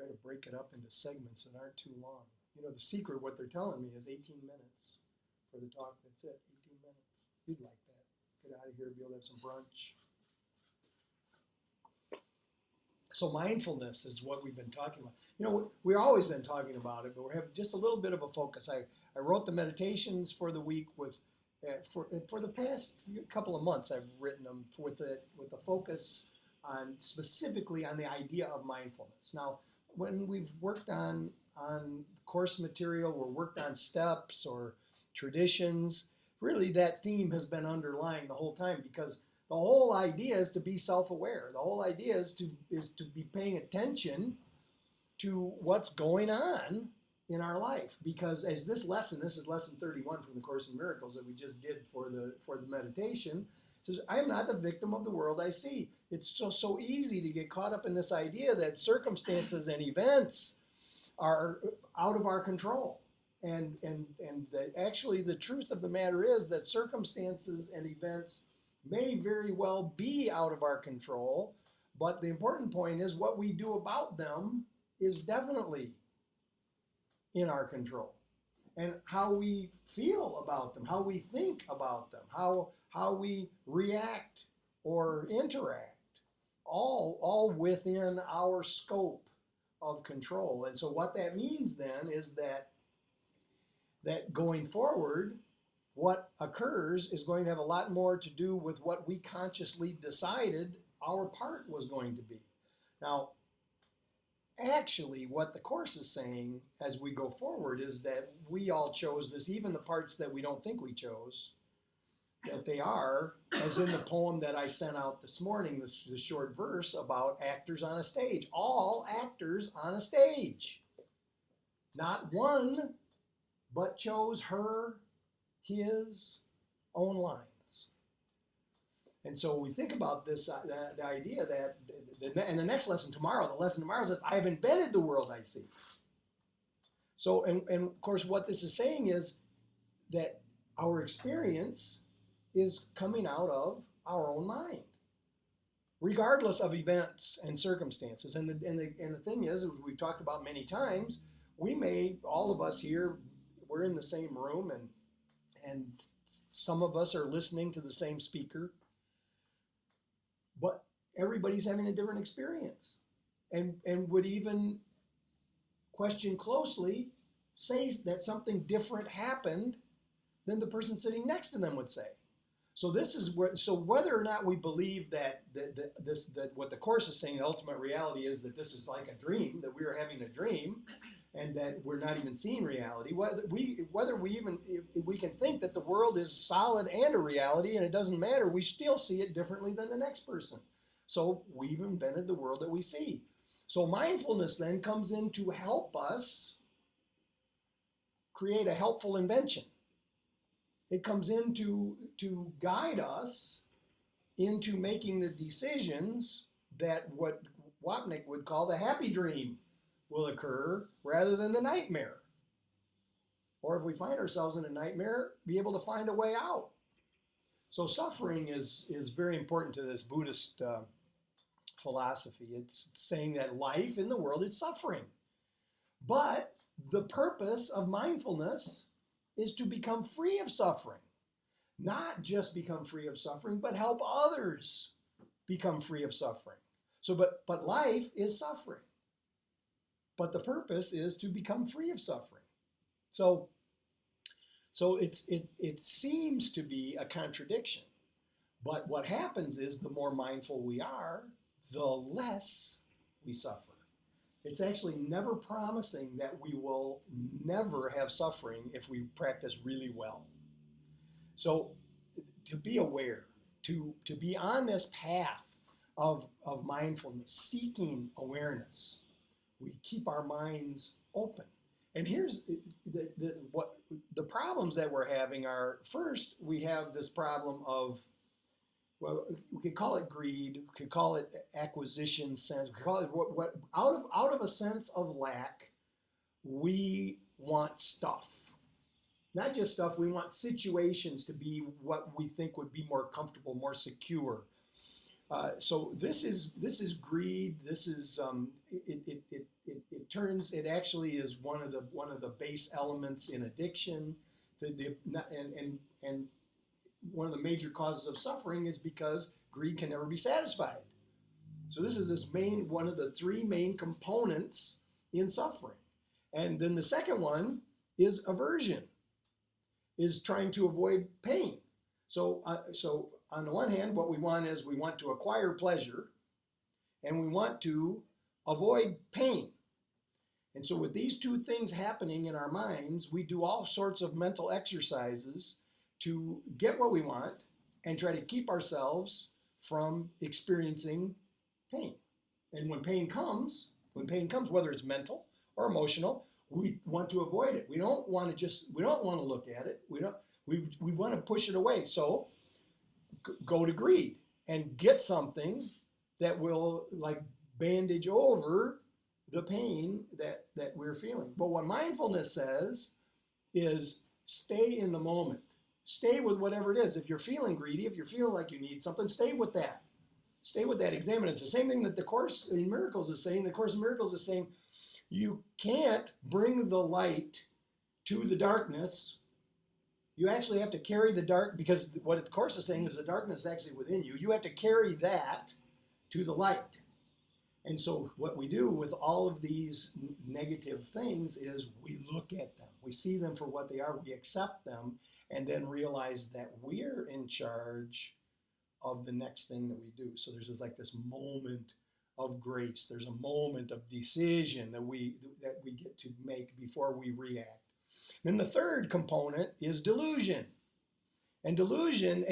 try to break it up into segments that aren't too long. You know, the secret, what they're telling me, is 18 minutes for the talk. That's it, 18 minutes. You'd like that. Get out of here, be able to have some brunch. So mindfulness is what we've been talking about. You know, we've always been talking about it, but we're having just a little bit of a focus. I wrote the meditations for the week with, for the past couple of months, I've written them with the focus on specifically on the idea of mindfulness. Now, when we've worked on course material or worked on steps or traditions, really that theme has been underlying the whole time, because the whole idea is to be self-aware. The whole idea is to be paying attention to what's going on in our life. Because as this is lesson 31 from the Course in Miracles that we just did for the meditation. It says, I am not the victim of the world I see. It's just so easy to get caught up in this idea that circumstances and events are out of our control. And actually the truth of the matter is that circumstances and events may very well be out of our control, but the important point is what we do about them is definitely in our control. And how we feel about them, how we think about them, how we react or interact, all within our scope of control. And so what that means then is that going forward, what occurs is going to have a lot more to do with what we consciously decided our part was going to be. Now, actually, what the Course is saying as we go forward is that we all chose this, even the parts that we don't think we chose, that they are, as in the poem that I sent out this morning, this short verse about actors on a stage. All actors on a stage. Not one, but chose her, his own lines. And so we think about this, the idea that, and the next lesson tomorrow, the lesson tomorrow says, I have invented the world I see. So, and of course, what this is saying is that our experience is coming out of our own mind, regardless of events and circumstances. And the thing is, as we've talked about many times, we may, all of us here, we're in the same room, and some of us are listening to the same speaker, but everybody's having a different experience, and would even question closely, say that something different happened than the person sitting next to them would say. So this is where, so whether or not we believe that what the Course is saying, the ultimate reality is that this is like a dream, that we are having a dream, and that we're not even seeing reality, whether we even, if we can think that the world is solid and a reality and it doesn't matter, we still see it differently than the next person. So we've invented the world that we see. So mindfulness then comes in to help us create a helpful invention. It comes in to guide us into making the decisions that what Wapnick would call the happy dream will occur rather than the nightmare. Or if we find ourselves in a nightmare, be able to find a way out. So suffering is very important to this Buddhist philosophy. It's saying that life in the world is suffering. But the purpose of mindfulness is to become free of suffering. Not just become free of suffering, but help others become free of suffering. So, but life is suffering. But the purpose is to become free of suffering. So it seems to be a contradiction. But what happens is the more mindful we are, the less we suffer. It's actually never promising that we will never have suffering if we practice really well. So to be aware, to be on this path of mindfulness, seeking awareness, we keep our minds open. And here's what the problems that we're having are, first, we have this problem of, well, we could call it greed, we could call it acquisition sense, we could call it what out of a sense of lack, we want stuff. Not just stuff, we want situations to be what we think would be more comfortable, more secure. So this is greed. This is it turns. It actually is one of the base elements in addiction. And one of the major causes of suffering is because greed can never be satisfied. So this is one of the three main components in suffering. And then the second one is aversion, is trying to avoid pain. So on the one hand, what we want is we want to acquire pleasure and we want to avoid pain. And so with these two things happening in our minds, we do all sorts of mental exercises to get what we want and try to keep ourselves from experiencing pain. And when pain comes, whether it's mental or emotional, we want to avoid it. We don't want to look at it. We want to push it away. So go to greed and get something that will like bandage over the pain that we're feeling. But what mindfulness says is stay in the moment. Stay with whatever it is. If you're feeling greedy, if you're feeling like you need something, stay with that. Stay with that. Examine it. It's the same thing that the Course in Miracles is saying. The Course in Miracles is saying you can't bring the light to the darkness. You actually have to carry the dark, because what the Course is saying is the darkness is actually within you. You have to carry that to the light. And so what we do with all of these negative things is we look at them. We see them for what they are. We accept them and then realize that we're in charge of the next thing that we do. So there's this moment of grace. There's a moment of decision that we get to make before we react. Then the third component is delusion. And delusion,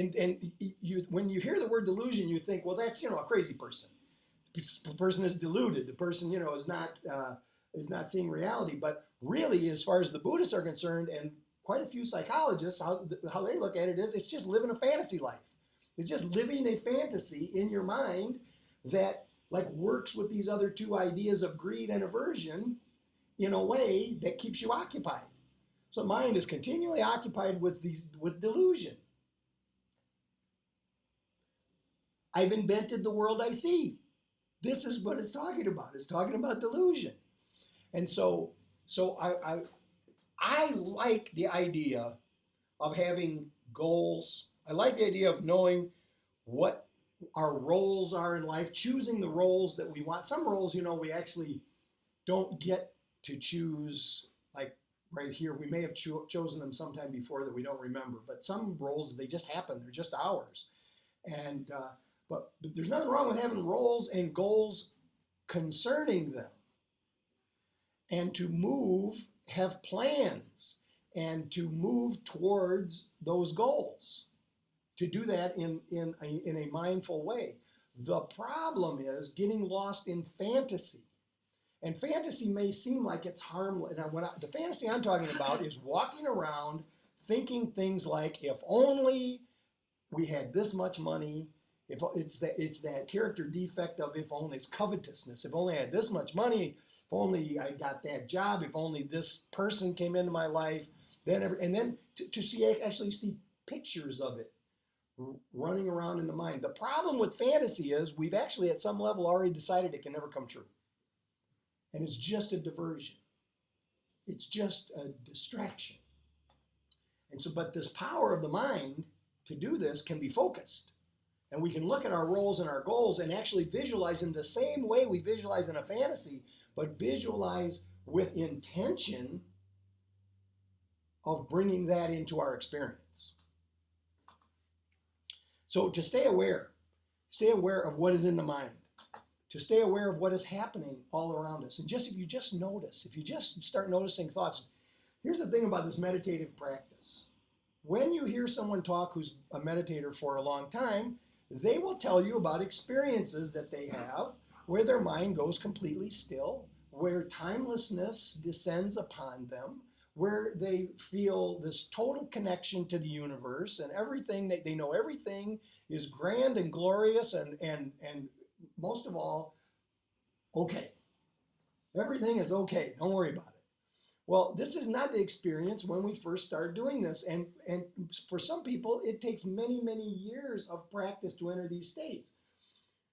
when you hear the word delusion, you think, well, that's a crazy person. The person is deluded. The person is not seeing reality. But really, as far as the Buddhists are concerned, and quite a few psychologists, how they look at it is it's just living a fantasy life. It's just living a fantasy in your mind that works with these other two ideas of greed and aversion in a way that keeps you occupied. So mind is continually occupied with delusion. I've invented the world I see. This is what it's talking about. It's talking about delusion. And so I like the idea of having goals. I like the idea of knowing what our roles are in life, choosing the roles that we want. Some roles, we actually don't get to choose, like right here. We may have chosen them sometime before that we don't remember, but some roles, they just happen. They're just ours. And but there's nothing wrong with having roles and goals concerning them. And to have plans, and to move towards those goals. To do that in a mindful way. The problem is getting lost in fantasy. And fantasy may seem like it's harmless. Now, the fantasy I'm talking about is walking around thinking things like, if only we had this much money, if it's that character defect of if only, it's covetousness. If only I had this much money, if only I got that job, if only this person came into my life, then to actually see pictures of it running around in the mind. The problem with fantasy is we've actually at some level already decided it can never come true. And it's just a diversion. It's just a distraction. And so, but this power of the mind to do this can be focused. And we can look at our roles and our goals and actually visualize in the same way we visualize in a fantasy, but visualize with intention of bringing that into our experience. So to stay aware of what is in the mind, to stay aware of what is happening all around us. And if you just start noticing thoughts. Here's the thing about this meditative practice. When you hear someone talk who's a meditator for a long time, they will tell you about experiences that they have where their mind goes completely still, where timelessness descends upon them, where they feel this total connection to the universe and everything, they know everything is grand and glorious and most of all, okay. Everything is okay, don't worry about it. Well, this is not the experience when we first start doing this. And for some people, it takes many, many years of practice to enter these states.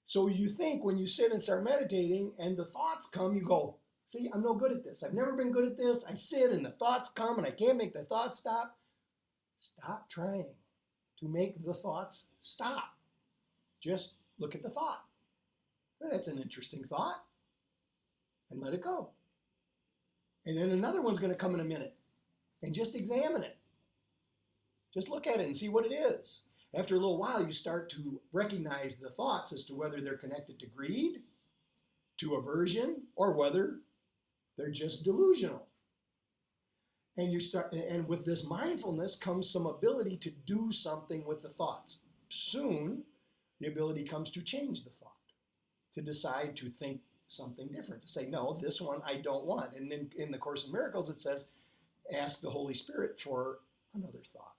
So you think when you sit and start meditating and the thoughts come, you go, see, I'm no good at this. I've never been good at this. I sit and the thoughts come and I can't make the thoughts stop. Stop trying to make the thoughts stop. Just look at the thought. Well, that's an interesting thought. And let it go. And then another one's going to come in a minute. And just examine it. Just look at it and see what it is. After a little while, you start to recognize the thoughts as to whether they're connected to greed, to aversion, or whether they're just delusional. And with this mindfulness comes some ability to do something with the thoughts. Soon, the ability comes to change the thought, to decide to think something different, to say, no, this one I don't want. And in the Course in Miracles, it says, ask the Holy Spirit for another thought.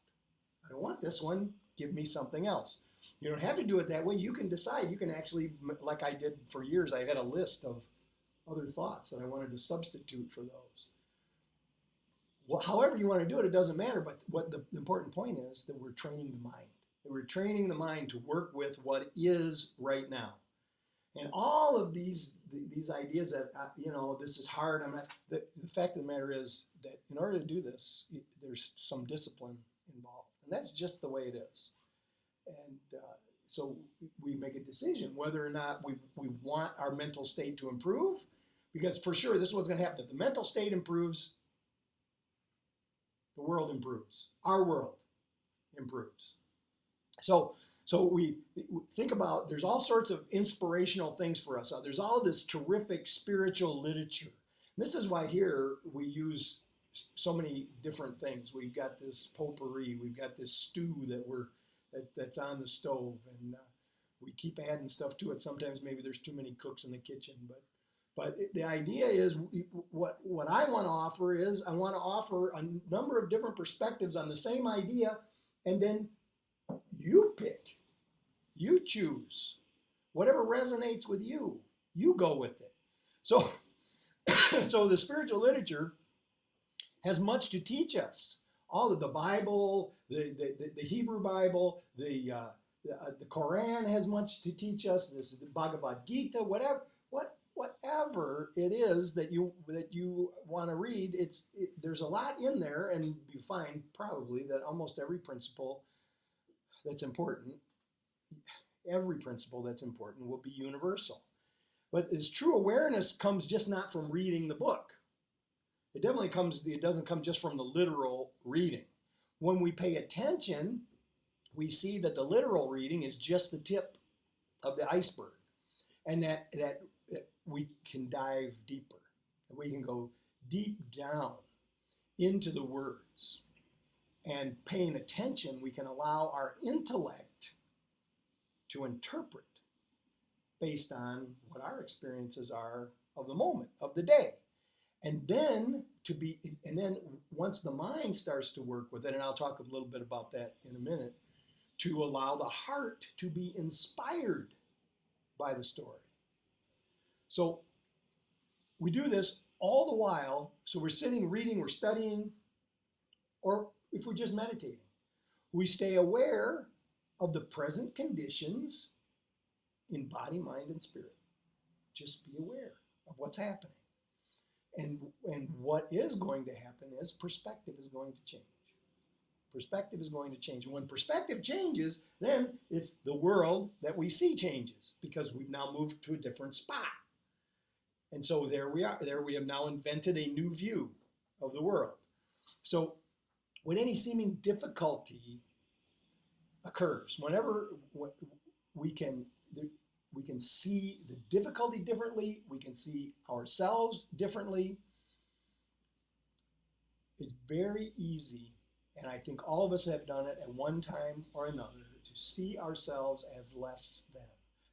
I don't want this one. Give me something else. You don't have to do it that way. You can decide. You can actually, like I did for years, I had a list of other thoughts that I wanted to substitute for those. Well, however you want to do it, it doesn't matter. But what the important point is that we're training the mind. That we're training the mind to work with what is right now. And all of these ideas that, this is hard. The fact of the matter is that in order to do this, there's some discipline involved. And that's just the way it is. And so we make a decision whether or not we want our mental state to improve, because for sure this is what's going to happen. If the mental state improves, the world improves. Our world improves. So we think about, there's all sorts of inspirational things for us. There's all this terrific spiritual literature. And this is why here we use so many different things. We've got this potpourri, we've got this stew that's on the stove, and we keep adding stuff to it. Sometimes maybe there's too many cooks in the kitchen, but the idea is what I want to offer is I want to offer a number of different perspectives on the same idea, and then you pick, you choose, whatever resonates with you, you go with it. So the spiritual literature has much to teach us. All of the Bible, the Hebrew Bible, the Quran has much to teach us. This is the Bhagavad Gita, whatever it is that you want to read. There's a lot in there, and you find probably that almost every principle that's important will be universal. But this true awareness comes just not from reading the book. It doesn't come just from the literal reading. When we pay attention, we see that the literal reading is just the tip of the iceberg, and that we can dive deeper. We can go deep down into the words. And paying attention, we can allow our intellect to interpret based on what our experiences are of the moment, of the day. And then once the mind starts to work with it, and I'll talk a little bit about that in a minute, to allow the heart to be inspired by the story. So we do this all the while. So we're sitting, reading, we're studying, or if we're just meditating, we stay aware of the present conditions in body, mind, and spirit. Just be aware of what's happening. And what is going to happen is perspective is going to change. Perspective is going to change. And when perspective changes, then it's the world that we see changes, because we've now moved to a different spot. And so there we are. There we have now invented a new view of the world. So when any seeming difficulty occurs, whenever we can see the difficulty differently, we can see ourselves differently, it's very easy, and I think all of us have done it at one time or another, to see ourselves as less than,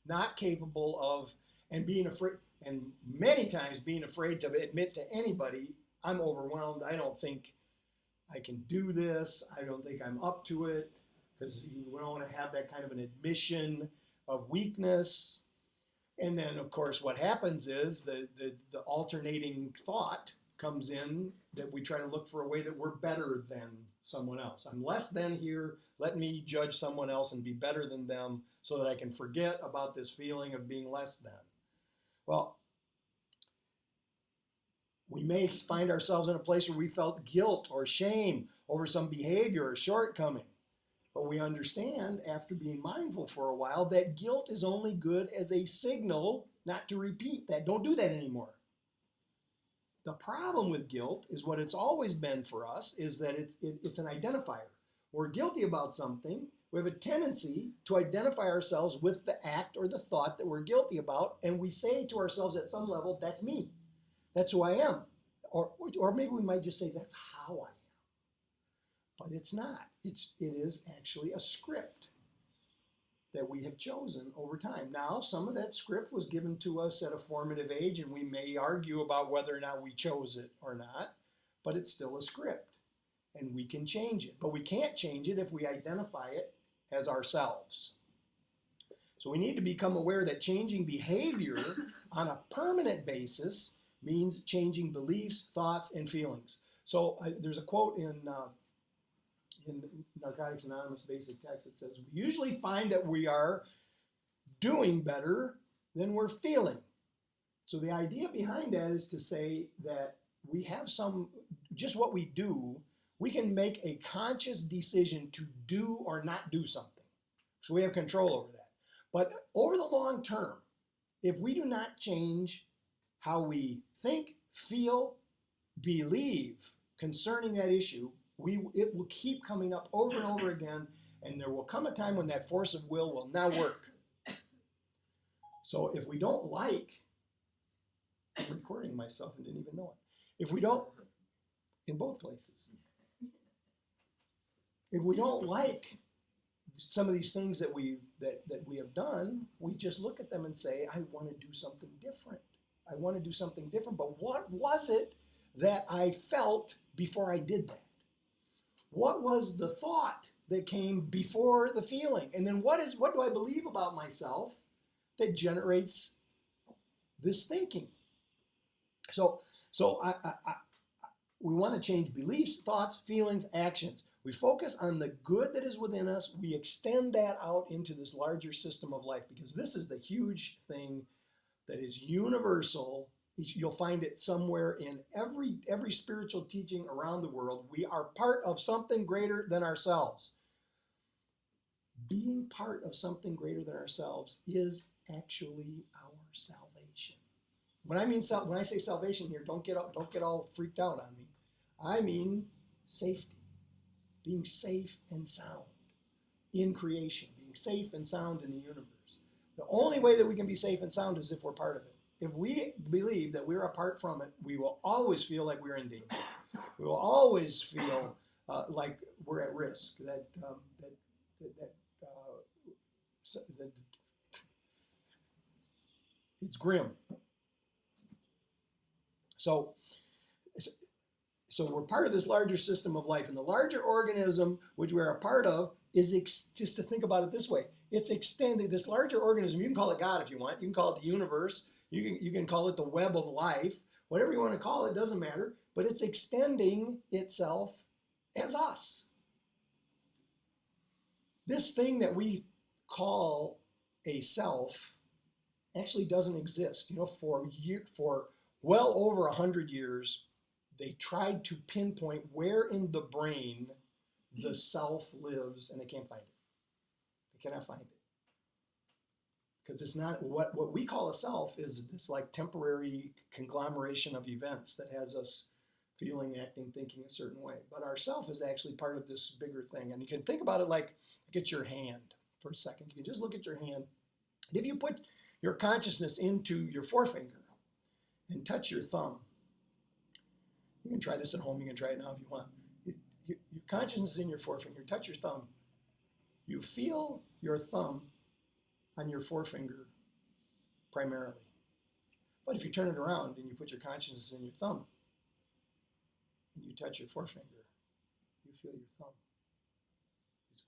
not capable of, and being afraid, and many times being afraid to admit to anybody, I'm overwhelmed, I don't think I can do this, I don't think I'm up to it, because you don't want to have that kind of an admission of weakness. And then, of course, what happens is the alternating thought comes in, that we try to look for a way that we're better than someone else. I'm less than here. Let me judge someone else and be better than them so that I can forget about this feeling of being less than. Well, we may find ourselves in a place where we felt guilt or shame over some behavior or shortcoming. But we understand, after being mindful for a while, that guilt is only good as a signal not to repeat that. Don't do that anymore. The problem with guilt is what it's always been for us, is that it's an identifier. We're guilty about something. We have a tendency to identify ourselves with the act or the thought that we're guilty about, and we say to ourselves at some level, that's me. That's who I am. Or maybe we might just say, that's how I am. But it's not. It is actually a script that we have chosen over time. Now, some of that script was given to us at a formative age, and we may argue about whether or not we chose it or not, but it's still a script, and we can change it. But we can't change it if we identify it as ourselves. So we need to become aware that changing behavior on a permanent basis means changing beliefs, thoughts, and feelings. So there's a quote in Narcotics Anonymous basic text that says, we usually find that we are doing better than we're feeling. So the idea behind that is to say that we have just what we do, we can make a conscious decision to do or not do something. So we have control over that. But over the long term, if we do not change how we think, feel, believe concerning that issue, it will keep coming up over and over again, and there will come a time when that force of will not work. So if we don't like, I'm recording myself and didn't even know it. If we don't, in both places, if we don't like some of these things that we have done, we just look at them and say, I want to do something different. I want to do something different, but what was it that I felt before I did that? What was the thought that came before the feeling? And then what do I believe about myself that generates this thinking? So we want to change beliefs, thoughts, feelings, actions. We focus on the good that is within us. We extend that out into this larger system of life, because this is the huge thing that is universal. You'll find it somewhere in every spiritual teaching around the world. We are part of something greater than ourselves. Being part of something greater than ourselves is actually our salvation. When I say salvation here, don't get all freaked out on me. I mean safety, being safe and sound in creation, being safe and sound in the universe. The only way that we can be safe and sound is if we're part of it. If we believe that we're apart from it, we will always feel like we're in danger. We will always feel like we're at risk. It's grim. So we're part of this larger system of life, and the larger organism which we're a part of is just to think about it this way. It's extended. This larger organism, you can call it God if you want. You can call it the universe. You can call it the web of life. Whatever you want to call it, doesn't matter. But it's extending itself as us. This thing that we call a self actually doesn't exist. For well over 100 years, they tried to pinpoint where in the brain the self lives, and they can't find it. They cannot find it. Because it's not, what we call a self is this like temporary conglomeration of events that has us feeling, acting, thinking a certain way. But our self is actually part of this bigger thing. And you can think about it like, look at your hand for a second. You can just look at your hand. If you put your consciousness into your forefinger and touch your thumb, you can try this at home, you can try it now if you want. Your consciousness is in your forefinger, touch your thumb. You feel your thumb on your forefinger primarily. But if you turn it around and you put your consciousness in your thumb and you touch your forefinger, you feel your thumb. It's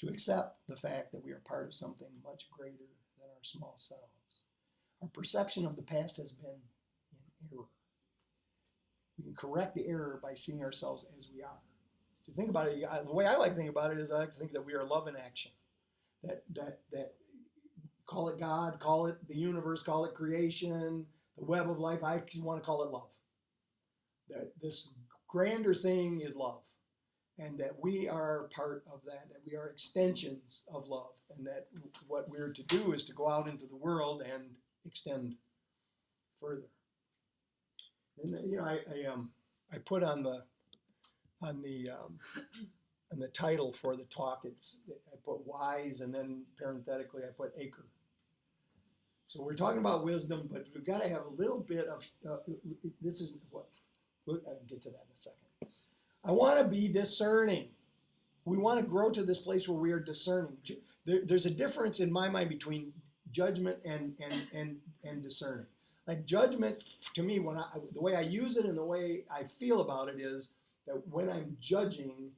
weird. to accept the fact that we are part of something much greater than our small selves. Our perception of the past has been in error. We can correct the error by seeing ourselves as we are. To think about it, the way I like to think about it is I like to think that we are love in action. That call it God, call it the universe, call it creation, the web of life. I want to call it love. That this grander thing is love, and that we are part of that we are extensions of love, and that what we're to do is to go out into the world and extend further. And I put on the title for the talk, I put wise, and then parenthetically I put acre. So we're talking about wisdom, but we've got to have a little bit of, this is what, I'll get to that in a second. I want to be discerning. We want to grow to this place where we are discerning. There's a difference in my mind between judgment and discerning. Like judgment, to me, the way I use it and the way I feel about it is that when I'm judging,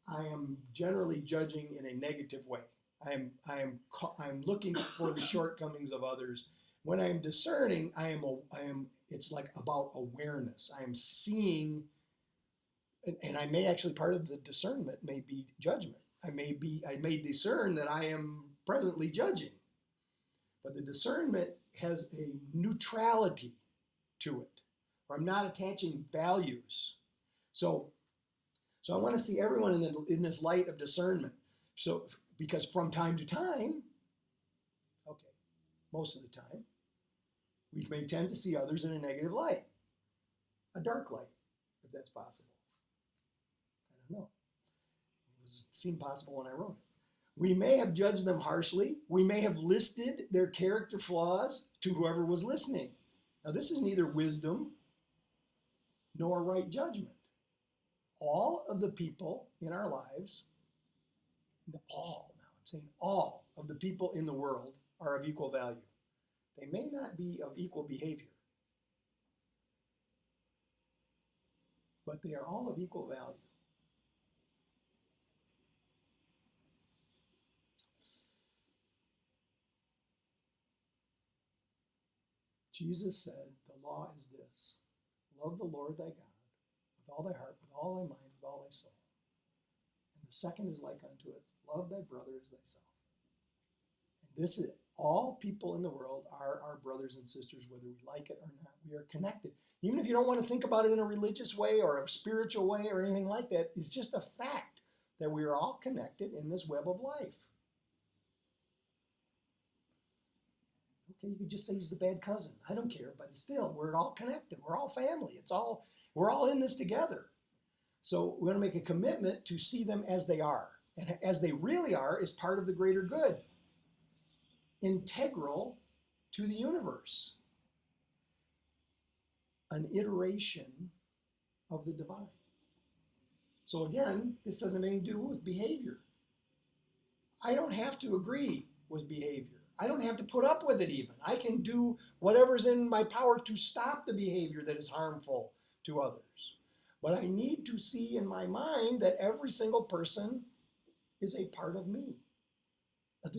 I am generally judging in a negative way. I'm looking for the shortcomings of others. When I'm discerning, it's like about awareness. I am seeing, and I may actually, part of the discernment may be judgment. I may discern that I am presently judging, but the discernment has a neutrality to it, or I'm not attaching values. So I want to see everyone in this light of discernment. So, because from time to time, okay, most of the time, we may tend to see others in a negative light, a dark light, if that's possible. I don't know. It seemed possible when I wrote it. We may have judged them harshly. We may have listed their character flaws to whoever was listening. Now, this is neither wisdom nor right judgment. All of the people in our lives, all of the people in the world are of equal value. They may not be of equal behavior, but they are all of equal value. Jesus said, the law is this: love the Lord thy God with all thy heart, with all thy mind, with all thy soul. And the second is like unto it: love thy brother as thyself. And this is, all people in the world are our brothers and sisters, whether we like it or not. We are connected. Even if you don't want to think about it in a religious way or a spiritual way or anything like that, it's just a fact that we are all connected in this web of life. Okay, you could just say he's the bad cousin. I don't care, but still, we're all connected. We're all family. We're all in this together. So we're going to make a commitment to see them as they are. And as they really are is part of the greater good, integral to the universe, an iteration of the divine. So again, this doesn't have anything to do with behavior. I don't have to agree with behavior. I don't have to put up with it even. I can do whatever's in my power to stop the behavior that is harmful to others. But I need to see in my mind that every single person is a part of me. The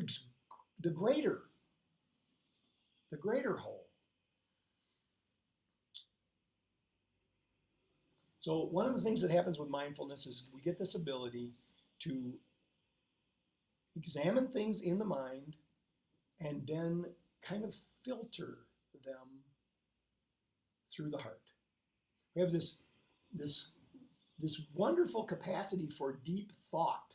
greater whole. So one of the things that happens with mindfulness is we get this ability to examine things in the mind and then kind of filter them through the heart. We have this wonderful capacity for deep thought.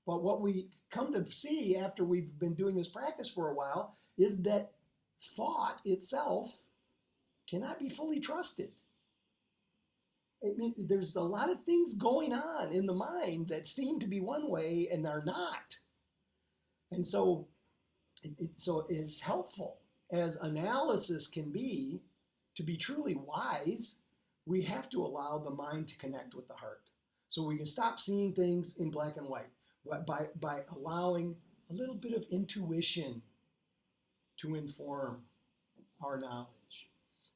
But what we come to see after we've been doing this practice for a while is that thought itself cannot be fully trusted. There's a lot of things going on in the mind that seem to be one way and are not. And so it's helpful, as analysis can be, to be truly wise. We have to allow the mind to connect with the heart. So we can stop seeing things in black and white by allowing a little bit of intuition to inform our knowledge.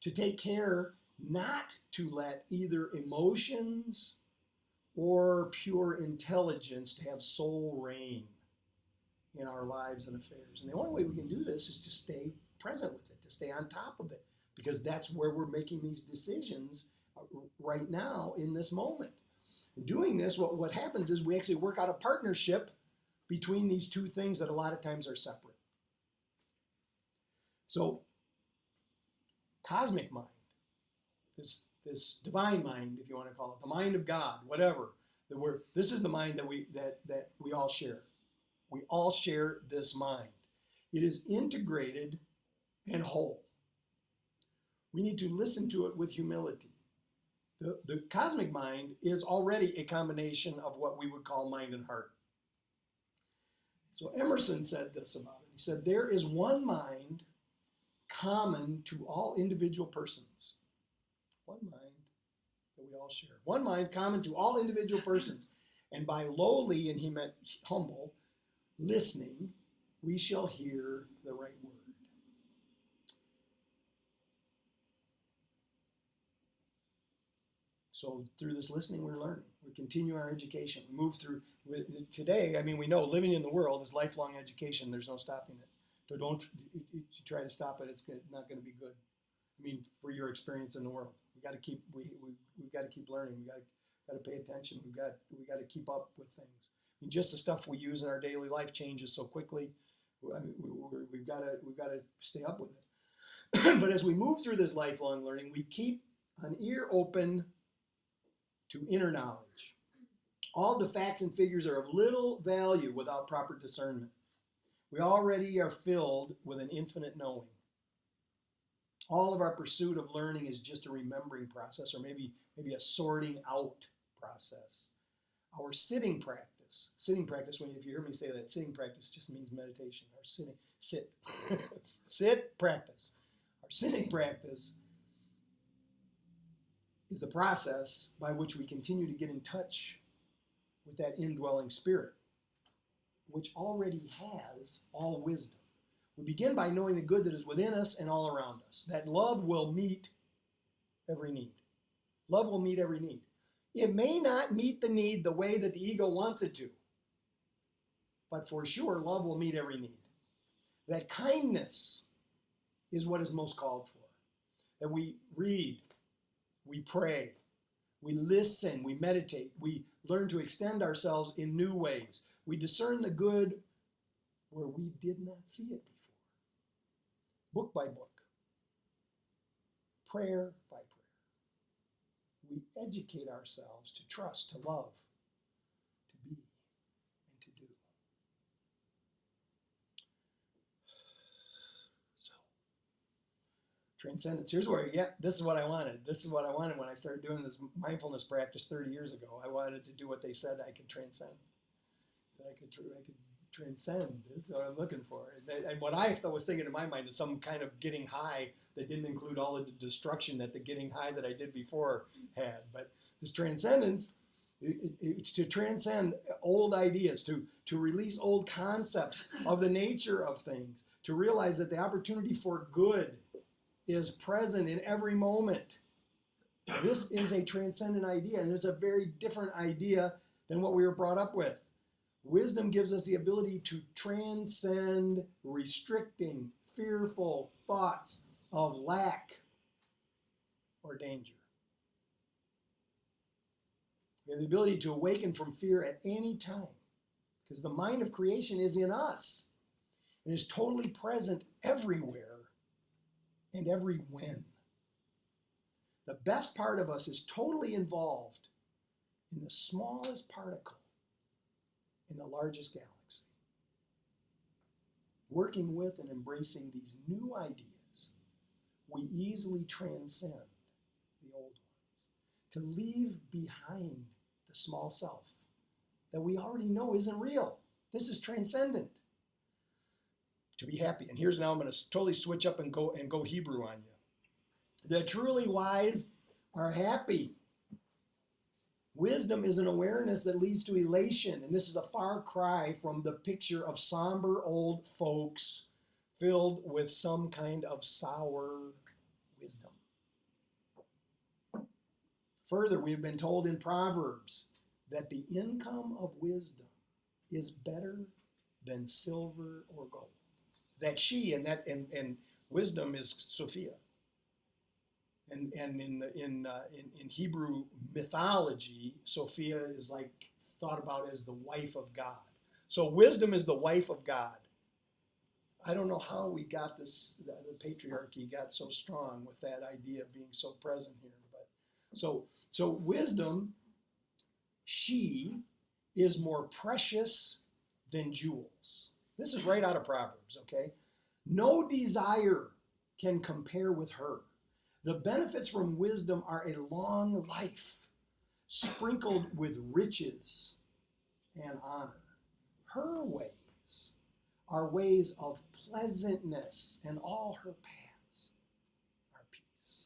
To take care not to let either emotions or pure intelligence to have sole reign. in our lives and affairs. And the only way we can do this is to stay present with it, to stay on top of it, because that's where we're making these decisions right now in this moment. In doing this, what happens is we actually work out a partnership between these two things that a lot of times are separate. So, cosmic mind, this divine mind, if you want to call it, the mind of God, whatever. This is the mind that we all share. We all share this mind. It is integrated and whole. We need to listen to it with humility. The cosmic mind is already a combination of what we would call mind and heart. So Emerson said this about it. He said, there is one mind common to all individual persons. One mind that we all share. One mind common to all individual persons. And by lowly, and he meant humble, listening, we shall hear the right word. So through this listening, we're learning. We continue our education. We move through. Today, I mean, we know living in the world is lifelong education. There's no stopping it. So don't you try to stop it. It's not going to be good. I mean, for your experience in the world, we've got to keep learning. We got to pay attention. We got to keep up with things. I mean, just the stuff we use in our daily life changes so quickly. I mean, we've got to stay up with it. But as we move through this lifelong learning, we keep an ear open to inner knowledge. All the facts and figures are of little value without proper discernment. We already are filled with an infinite knowing. All of our pursuit of learning is just a remembering process, or maybe a sorting out process. Our sitting practice, when if you hear me say that, sitting practice just means meditation. Our sit practice. Our sitting practice is a process by which we continue to get in touch with that indwelling spirit, which already has all wisdom. We begin by knowing the good that is within us and all around us. That love will meet every need. Love will meet every need. It may not meet the need the way that the ego wants it to, but for sure, love will meet every need. That kindness is what is most called for. That we read, we pray, we listen, we meditate, we learn to extend ourselves in new ways. We discern the good where we did not see it before. Book by book, prayer by prayer. We educate ourselves to trust, to love, to be, and to do. So, transcendence. Here's where, this is what I wanted. This is what I wanted when I started doing this mindfulness practice 30 years ago. I wanted to do what they said I could transcend. That I could transcend. That's what I'm looking for. And what I was thinking in my mind is some kind of getting high that didn't include all of the destruction that the getting high that I did before had. But this transcendence, to transcend old ideas, to release old concepts of the nature of things, to realize that the opportunity for good is present in every moment. This is a transcendent idea, and it's a very different idea than what we were brought up with. Wisdom gives us the ability to transcend restricting, fearful thoughts of lack or danger. We have the ability to awaken from fear at any time because the mind of creation is in us and is totally present everywhere and every when. The best part of us is totally involved in the smallest particle in the largest galaxy. Working with and embracing these new ideas, we easily transcend the old ones to leave behind the small self that we already know isn't real. This is transcendent. To be happy. And here's now I'm going to totally switch up and go Hebrew on you. The truly wise are happy. Wisdom is an awareness that leads to elation, and this is a far cry from the picture of somber old folks filled with some kind of sour wisdom. Further, we have been told in Proverbs that the income of wisdom is better than silver or gold. That she and wisdom is Sophia. And in Hebrew mythology, Sophia is like thought about as the wife of God. So wisdom is the wife of God. I don't know how we got this, the patriarchy got so strong with that idea being so present here. But so wisdom, she is more precious than jewels. This is right out of Proverbs, okay? No desire can compare with her. The benefits from wisdom are a long life, sprinkled with riches and honor. Her ways are ways of pleasantness, and all her paths are peace.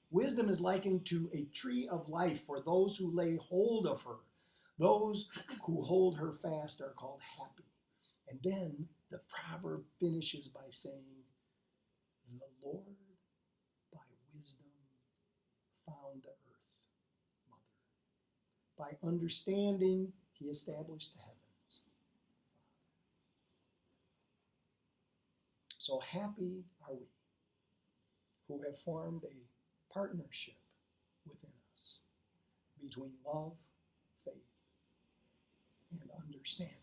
Wisdom is likened to a tree of life for those who lay hold of her. Those who hold her fast are called happy. And then the proverb finishes by saying, the Lord by wisdom found the earth, mother. By understanding, he established the heavens. So happy are we who have formed a partnership within us between love, faith, and understanding.